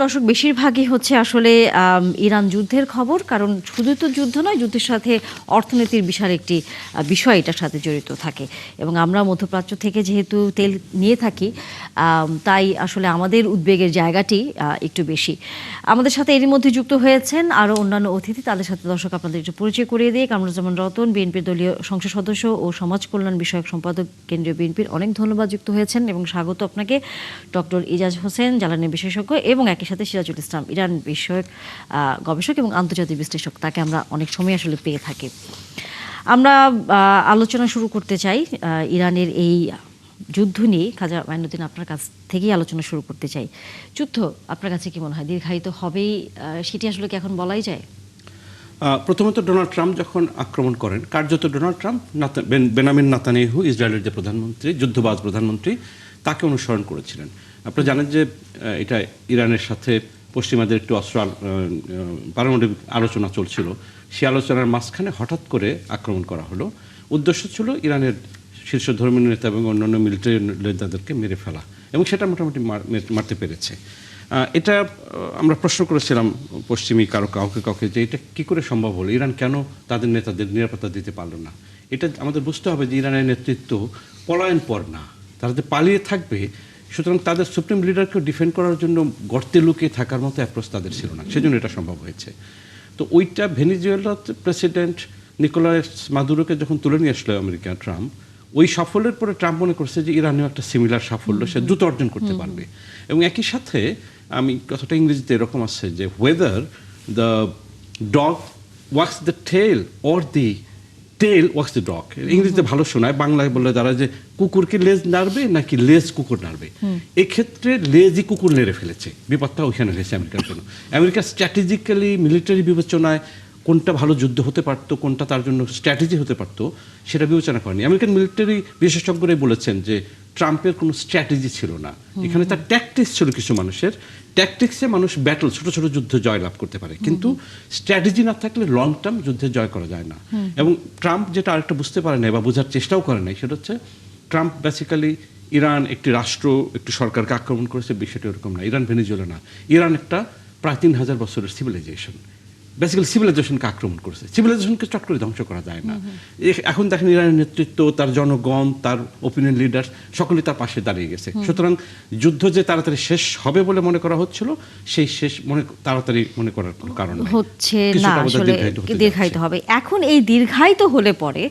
দর্শক বেশিরভাগই হচ্ছে আসলে ইরান যুদ্ধের খবর, কারণ শুধু তো যুদ্ধ নয়, যুদ্ধের সাথে অর্থনীতির বিশাল একটি বিষয় এটার সাথে জড়িত থাকে। এবং আমরা মধ্যপ্রাচ্য থেকে যেহেতু তেল নিয়ে থাকি, তাই আসলে আমাদের উদ্বেগের জায়গাটি একটু বেশি। আমাদের সাথে এরই মধ্যে যুক্ত হয়েছেন আরও অন্যান্য অতিথি, তাদের সাথে দর্শক আপনাদের একটু পরিচয় করিয়ে দিয়ে। কামরুজ্জামান রতন, বিএনপির দলীয় সংসদ সদস্য ও সমাজ কল্যাণ বিষয়ক সম্পাদক, কেন্দ্রীয় বিএনপির, অনেক ধন্যবাদ যুক্ত হয়েছেন এবং স্বাগত আপনাকে। ডক্টর ইজাজ হোসেন, জ্বালানি বিশেষজ্ঞ, এবং একই সাথে সিরাজুল ইসলাম, ইরান বিষয়ক গবেষক এবং আন্তর্জাতিক বিশ্লেষক, তাকে আমরা অনেক সময় আসলে পেয়ে থাকি। আমরা আলোচনা শুরু করতে চাই ইরানের এই যুদ্ধ নিয়ে। খাজা মাইনুদ্দিন, আপনার কাছ থেকেই আলোচনা শুরু করতে চাই। যুদ্ধ আপনার কাছে কি মনে হয় দীর্ঘায়িত হবেই, সেটি আসলে কি এখন বলাই যায়? প্রথমত ডোনাল্ড ট্রাম্প যখন আক্রমণ করেন, কার্যত ডোনাল্ড ট্রাম্প বেনামিন নেতানিয়াহু, ইসরায়েলের যে প্রধানমন্ত্রী, যুদ্ধবাজ প্রধানমন্ত্রী, তাকে অনুসরণ করেছিলেন। আপনারা জানেন যে এটা ইরানের সাথে পশ্চিমাদের একটু পারমাণবিক আলোচনা চলছিল। সেই আলোচনার মাঝখানে হঠাৎ করে আক্রমণ করা হলো। উদ্দেশ্য ছিল ইরানের শীর্ষ ধর্মীয় নেতা এবং অন্যান্য মিলিটারি নেতাদেরকে মেরে ফেলা, এবং সেটা মোটামুটি মারতে পেরেছে। এটা আমরা প্রশ্ন করেছিলাম পশ্চিমী কাউকে যে এটা কী করে সম্ভব হলো, ইরান কেন তাদের নেতাদের নিরাপত্তা দিতে পারল না। এটা আমাদের বুঝতে হবে যে ইরানের নেতৃত্ব পলায়ন পর না, তারা যে পালিয়ে থাকবে, সুতরাং তাদের সুপ্রিম লিডারকে ডিফেন্ড করার জন্য গর্তে লুকিয়ে থাকার মতো অ্যাপ্রোচ তাদের ছিল না, সেজন্য এটা সম্ভব হয়েছে। তো ওইটা ভেনিজুয়েলার প্রেসিডেন্ট নিকোলাস মাদুরোকে যখন তুলে নিয়ে আসলো আমেরিকা ট্রাম্প, ওই সাফল্যের পরে ট্রাম্প মনে করছে যে ইরানেও একটা সিমিলার সাফল্য সে দ্রুত অর্জন করতে পারবে। এবং একই সাথে আমি কথাটা ইংরেজিতে এরকম আছে যে whether the dog wags the tail or the tail wags the dog, ইংরেজিতে ভালো শোনায়, বাংলায় বললে তারা যে কুকুরকে লেজ নাড়বে নাকি লেজ কুকুর নাড়বে। এক্ষেত্রে লেজই কুকুর নেড়ে ফেলেছে, বিপদটা ওইখানে হয়েছে আমেরিকার জন্য। আমেরিকা স্ট্র্যাটেজিক্যালি মিলিটারি বিবেচনায় কোনটা ভালো যুদ্ধ হতে পারতো, কোনটা তার জন্য স্ট্র্যাটেজি হতে পারতো, সেটা বিবেচনা করেনি। আমেরিকান মিলিটারি বিশেষজ্ঞরাই বলেছেন যে ট্রাম্পের কোনো স্ট্র্যাটেজি ছিল না, এখানে তার ট্যাকটিক্স ছিল। কিছু মানুষের ট্যাকটিক্সে মানুষ ব্যাটল, ছোট ছোট যুদ্ধ জয়লাভ করতে পারে, কিন্তু স্ট্র্যাটেজি না থাকলে লং টার্ম যুদ্ধে জয় করা যায় না। এবং ট্রাম্প যেটা আরেকটা বুঝতে পারে না বা বোঝার চেষ্টাও করে নাই, সেটা হচ্ছে ট্রাম্প বেসিক্যালি ইরান একটি রাষ্ট্র, একটি সরকারকে আক্রমণ করেছে, বিষয়টি ওরকম না। ইরান ভেনিজুয়েলা না, ইরান একটা প্রায় 3000 বছরের সিভিলাইজেশন, বেসিক্যালি সিভিলাইজেশনকে আক্রমণ করেছে। সিভিলাইজেশনকে চট করে ধ্বংস করা যায় না। এখন দেখেন ইরানের নেতৃত্ব, তার জনগণ, তার ওপিনিয়ন লিডার সকলেই তার পাশে দাঁড়িয়ে গেছে। সুতরাং যুদ্ধ যে তাড়াতাড়ি শেষ হবে বলে মনে করা হচ্ছিল, সেই শেষ তাড়াতাড়ি মনে করার কোনো কারণ হচ্ছে না, আসলে দীর্ঘায়িত হবে। এখন এই দীর্ঘায়িত হলে পরে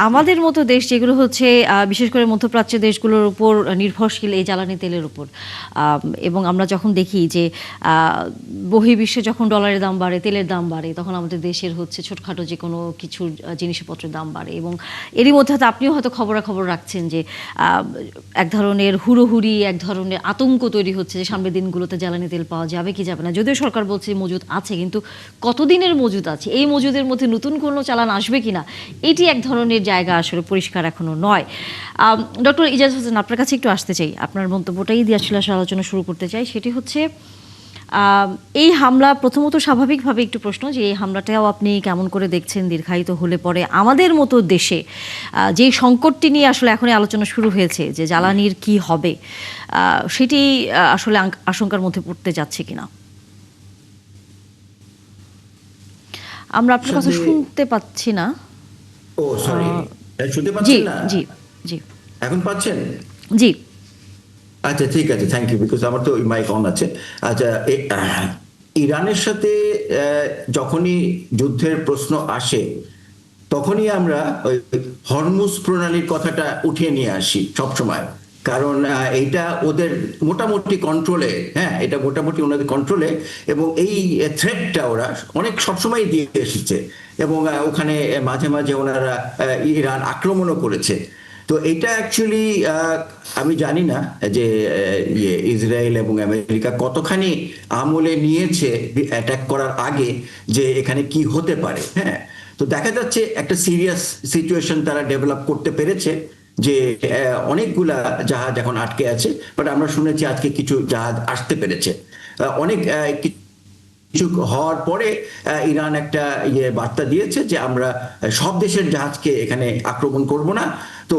আমাদের মতো দেশ যেগুলো হচ্ছে বিশেষ করে মধ্যপ্রাচ্যের দেশগুলোর উপর নির্ভরশীল এই জ্বালানি তেলের উপর, এবং আমরা যখন দেখি যে বহির্বিশ্বে যখন ডলারের দাম বাড়ে, তেলের দাম বাড়ে, তখন আমাদের দেশের হচ্ছে ছোটখাটো যে কোনো কিছু জিনিসপত্রের দাম বাড়ে। এবং এরই মধ্যে আপনিও হয়তো খবরাখবর রাখছেন যে এক ধরনের হুড়োহুড়ি, এক ধরনের আতঙ্ক তৈরি হচ্ছে যে সামনের দিনগুলোতে জ্বালানি তেল পাওয়া যাবে কি যাবে না। যদিও সরকার বলছে মজুদ আছে, কিন্তু কতদিনের মজুদ আছে, এই মজুদের মধ্যে নতুন কোনো চালান আসবে কিনা, এটি এক ধরনের জায়গা আসলে পরিষ্কার এখনো নয়। ডক্টর ইজাজ হোসেন, আপনার কাছে একটু আসতে চাই, আপনার মন্তব্যটাই দিয়ে আসলে আলোচনা শুরু করতে চাই। সেটি হচ্ছে এই হামলা, প্রথমত স্বাভাবিকভাবে একটু প্রশ্ন যে এই হামলাটাও আপনি কেমন করে দেখছেন দীর্ঘায়িত হলে পরে আমাদের মতো দেশে যে সংকটটি নিয়ে আসলে এখনই আলোচনা শুরু হয়েছে যে জ্বালানির কি হবে, সেটি আসলে আশঙ্কার মধ্যে পড়তে যাচ্ছে কিনা? আমরা আপনার কথা শুনতে পাচ্ছি না। ও সরি, শুনতে পাচ্ছেন না? জি জি, এখন পাচ্ছেন? জি, আচ্ছা ঠিক আছে, থ্যাংক ইউ, বিকজ আমার তো মাইক অন আছে। আচ্ছা, ইরানের সাথে যখনই যুদ্ধের প্রশ্ন আসে, তখনই আমরা ওই হরমুজ প্রণালীর কথাটা উঠিয়ে নিয়ে আসি সবসময়, কারণ এইটা ওদের মোটামুটি কন্ট্রোলে। হ্যাঁ, এটা মোটামুটি ওনাদের কন্ট্রোলে, এবং এই থ্রেটটা ওরা অনেক সবসময় দিয়ে এসেছে, এবং ওখানে মাঝে মাঝে ওনারা ইরান আক্রমণও করেছে। তো এটা অ্যাকচুয়ালি আমি জানি না যে ইসরায়েল এবং আমেরিকা কতখানি আমলে নিয়েছে অ্যাটাক করার আগে যে এখানে কি হতে পারে। হ্যাঁ, তো দেখা যাচ্ছে একটা সিরিয়াস সিচুয়েশন তারা ডেভেলপ করতে পেরেছে, যে অনেকগুলা জাহাজ এখন আটকে আছে, বাট আমরা শুনেছি আজকে কিছু জাহাজ আসতে পেরেছে। অনেক কিছু হওয়ার পরে ইরান একটা বার্তা দিয়েছে যে আমরা সব দেশের জাহাজকে এখানে আক্রমণ করব না, তো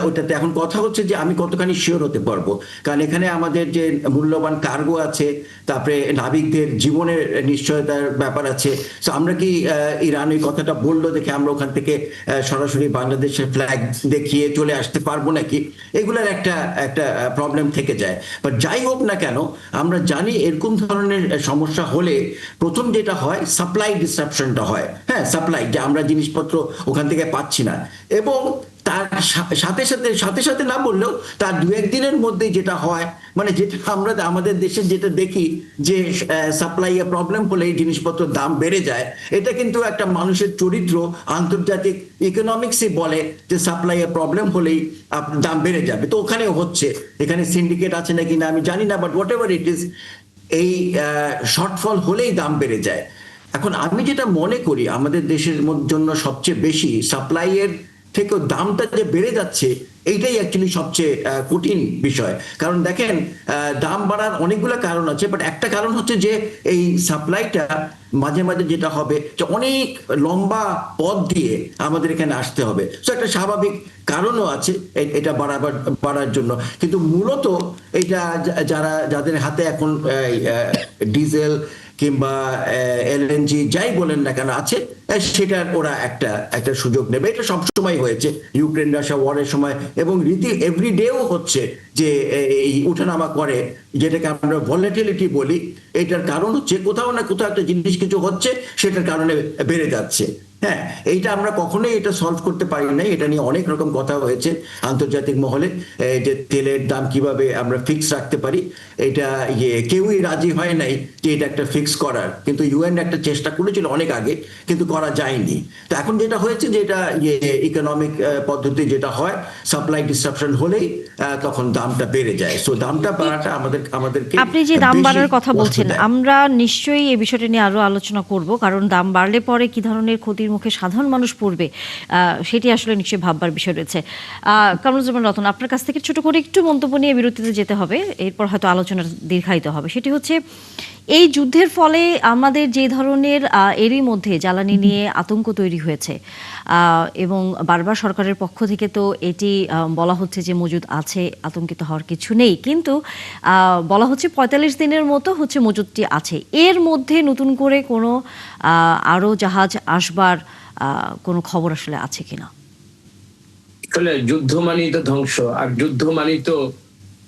ওইটাতে এখন কথা হচ্ছে যে আমি কতখানি শিওর হতে পারবো, কারণ এখানে আমাদের যে মূল্যবান কার্গো আছে, তারপরে নাবিকদের জীবনের নিশ্চয়তার ব্যাপার আছে। তো আমরা কি ইরান এই কথাটা বললো দেখে আমরা ওখান থেকে সরাসরি বাংলাদেশের ফ্ল্যাগ দেখিয়ে চলে আসতে পারবো নাকি, এগুলোর একটা একটা প্রবলেম থেকে যায়। বাট যাই হোক না কেন, আমরা জানি এরকম ধরনের সমস্যা হলে প্রথম যেটা হয় সাপ্লাই ডিসরাপশনটা হয়। হ্যাঁ, সাপ্লাই, যে আমরা জিনিসপত্র ওখান থেকে পাচ্ছি না, এবং তার সাথে সাথে না বললেও তার 2-1 দিনের মধ্যে যেটা হয়, মানে যেটা আমরা আমাদের দেশে যেটা দেখি যে সাপ্লাই এ প্রবলেম হলে এই জিনিসপত্রের দাম বেড়ে যায়, এটা কিন্তু একটা মানুষের চরিত্র। আন্তর্জাতিক ইকোনমিক্সই বলে যে সাপ্লাই এ প্রবলেম হলেই দাম বেড়ে যাবে। তো ওখানেও হচ্ছে, এখানে সিন্ডিকেট আছে নাকি না আমি জানি না, but what ever it is, এই শর্টফল হলেই দাম বেড়ে যায়। এখন আমি যেটা মনে করি আমাদের দেশের জন্য সবচেয়ে বেশি সাপ্লাইয়ের থেকেও দামটা যে বেড়ে যাচ্ছে, এইটাই অ্যাকচুয়ালি সবচেয়ে কঠিন বিষয়। কারণ দেখেন, দাম বাড়ার অনেকগুলো কারণ আছে, বাট একটা কারণ হচ্ছে যে এই সাপ্লাইটা মাঝে মাঝে যেটা হবে যে অনেক লম্বা পথ দিয়ে আমাদের এখানে আসতে হবে। তো একটা স্বাভাবিক কারণও আছে এটা বাড়ার জন্য, কিন্তু মূলত এটা যাদের হাতে এখন ডিজেল কিংবা এলএনজি যাই বলেন না কেন আছে, সেটার ওরা একটা সুযোগ নেবে। এটা সবসময় হয়েছে, ইউক্রেন রাশিয়া ওয়ারের সময়, এবং এভরিডেও হচ্ছে যে এই উঠানামা করে, যেটাকে আমরা ভলাটিলিটি বলি। এটার কারণ হচ্ছে কোথাও না কোথাও একটা জিনিস কিছু হচ্ছে, সেটার কারণে বেড়ে যাচ্ছে। হ্যাঁ, এইটা আমরা কখনোই এটা সলভ করতে পারি নাই। এটা নিয়ে অনেক রকম কথা হয়েছে আন্তর্জাতিক মহলে, যে তেলের দাম কিভাবে আমরা ফিক্স রাখতে পারি, এটা কেউই রাজি হয় নাই যে এটা একটা ফিক্স করার। কিন্তু ইউএন একটা চেষ্টা করেছিল অনেক আগে, কিন্তু করা যায়নি। তো এখন যেটা হয়েছে যে এটা ইকোনমিক পদ্ধতি যেটা হয়, সাপ্লাই ডিসরাপশন হলেই তখন দামটা বেড়ে যায়। সো দামটা বাড়াটা আমাদেরকে, আপনি যে দাম বাড়ার কথা বলছেন, আমরা নিশ্চয়ই এই বিষয়টা নিয়ে আরো আলোচনা করব, কারণ দাম বাড়লে পরে কি ধরনের ক্ষতির মুখে সাধারণ মানুষ পড়বে, সেটি আসলে নিশ্চয়ই ভাববার বিষয় রয়েছে। কামরুজ্জামান রতন, আপনার কাছ থেকে ছোট করে একটু মন্তব্য নিয়ে বিরতিতে যেতে হবে, এরপর হয়তো আলোচনা দীর্ঘায়িত হবে। সেটি হচ্ছে, এই যুদ্ধের ফলে আমাদের যে ধরনের এরই মধ্যে জ্বালানি নিয়ে আতঙ্ক তৈরি হয়েছে, এবং বারবার সরকারের পক্ষ থেকে তো এটি বলা হচ্ছে যে মজুদ আছে, আতঙ্কিত হওয়ার কিছু নেই, কিন্তু বলা হচ্ছে 45 দিনের মতো হচ্ছে মজুদটি আছে। এর মধ্যে নতুন করে কোনো আরো জাহাজ আসবার কোনো খবর আসলে আছে কিনা? আসলে যুদ্ধ মানেই তো ধ্বংস, আর যুদ্ধ মানেই তো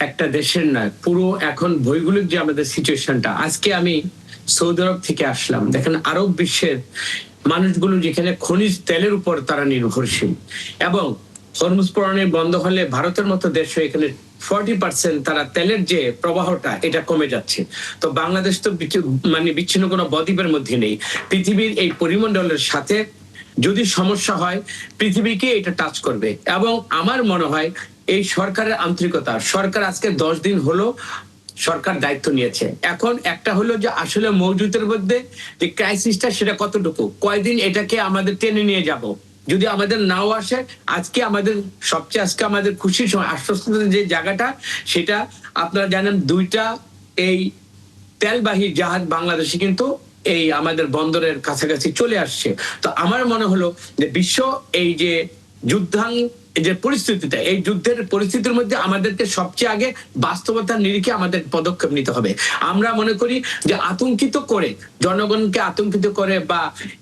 একটা দেশের নয়, পুরো এখন ভৌগোলিক যে আমাদের সিচুয়েশনটা। আজকে আমি সৌদি আরব থেকে আসলাম, দেখেন আরব বিশ্বের মানুষগুলো যেখানে খনিজ তেলের উপর তারা নির্ভরশীল, এবং হরমুজ প্রণালী বন্ধ হলে ভারতের মতো দেশ এখানে 40% তারা তেলের যে প্রবাহটা এটা কমে যাচ্ছে। তো বাংলাদেশ তো মানে বিচ্ছিন্ন কোনো বদ্বীপের মধ্যে নেই। পৃথিবীর এই পরিমণ্ডলের সাথে যদি সমস্যা হয়, পৃথিবীকে এটা টাচ করবে। এবং আমার মনে হয় এই সরকারের আন্তরিকতা, সরকার আজকে 10 দিন হলো সরকার দায়িত্ব নিয়েছে। এখন একটা হলো যে আসলে মজুদের মধ্যে যে ক্রাইসিসটা সেটা কতটুকু, কয়দিন এটাকে আমাদের টেনে নিয়ে যাব। যদি আমাদের নাও আসে, আজকে আমাদের সবচেয়ে আজকে আমাদের খুশির সময়, আশ্বস্তের যে জায়গাটা, সেটা আপনারা জানেন 2টা এই তেলবাহী জাহাজ বাংলাদেশে কিন্তু এই আমাদের বন্দরের কাছাকাছি চলে আসছে। তো আমার মনে হলো যে বিশ্ব এই যে যে পরিস্থিতিটা, এই যুদ্ধের পরিস্থিতির মধ্যে আমাদেরকে সবচেয়ে আগে বাস্তবতার নিরিখে আমাদের পদক্ষেপ নিতে হবে। আমরা মনে করি যে আতঙ্কিত করে, জনগণকে আতঙ্কিত করে, বা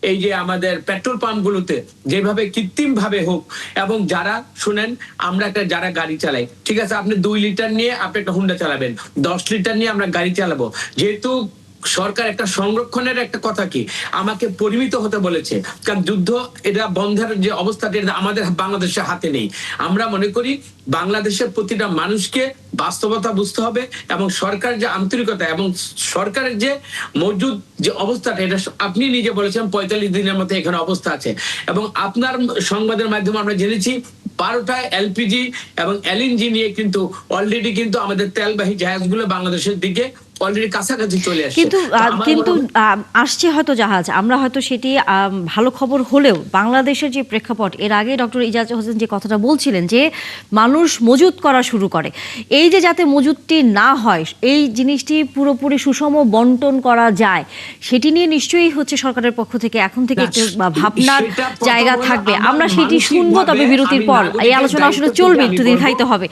এই যে আমাদের পেট্রোল পাম্প গুলোতে যেভাবে কৃত্রিম ভাবে হোক, এবং যারা শুনেন আমরা যারা গাড়ি চালাই, ঠিক আছে, আপনি 2 লিটার নিয়ে আপনি একটা হুন্ডা চালাবেন, 10 লিটার নিয়ে আমরা গাড়ি চালাবো, যেহেতু সরকার একটা সংরক্ষণের একটা কথা কি আমাকে পরিমিত হতে বলেছে, কারণ যুদ্ধ এটা বন্ধের যে অবস্থাটা এটা আমাদের বাংলাদেশের হাতে নেই। আমরা মনে করি বাংলাদেশের প্রতিটা মানুষকে বাস্তবতা বুঝতে হবে, এবং সরকার যে আন্তরিকতা এবং সরকারের যে মজুদ যে অবস্থাটা, এটা আপনি নিজে বলেছেন 45 দিনের মধ্যে এখানে অবস্থা আছে। এবং আপনার সংবাদের মাধ্যমে আমরা জেনেছি 12টা এলপিজি এবং এলএনজি নিয়ে কিন্তু অলরেডি কিন্তু আমাদের তেলবাহী জাহাজগুলো বাংলাদেশের দিকে অলরেডি কাছাকাছি চলে আসছে। কিন্তু তো আমার কিন্তু মনে হয়- আসছে হয়তো জাহাজ, আমরা হয়তো সেটি ভালো খবর হলেও বাংলাদেশের যে প্রেক্ষাপট, এর আগে ডক্টর ইজাজ হোসেন যে কথাটা বলছিলেন যে মানুষ মজুত করা শুরু করে, এই যে যাতে মজুতটি না হয়, এই জিনিসটি পুরোপুরি সুষম বন্টন করা যায়, সেটি নিয়ে নিশ্চয়ই হচ্ছে সরকারের পক্ষ থেকে এখন থেকে একটু ভাবনার সেটা প্রথম জায়গা হলো থাকবে। আমার আমরা সেটি শুনবো, তবে মানসিকভাবে বিরতির আমি পর এই নাগরিকের আলোচনা আসলে দায়িত্ব চলবে, থেকে একটু আমি দীর্ঘায়িত বলবো, হবে।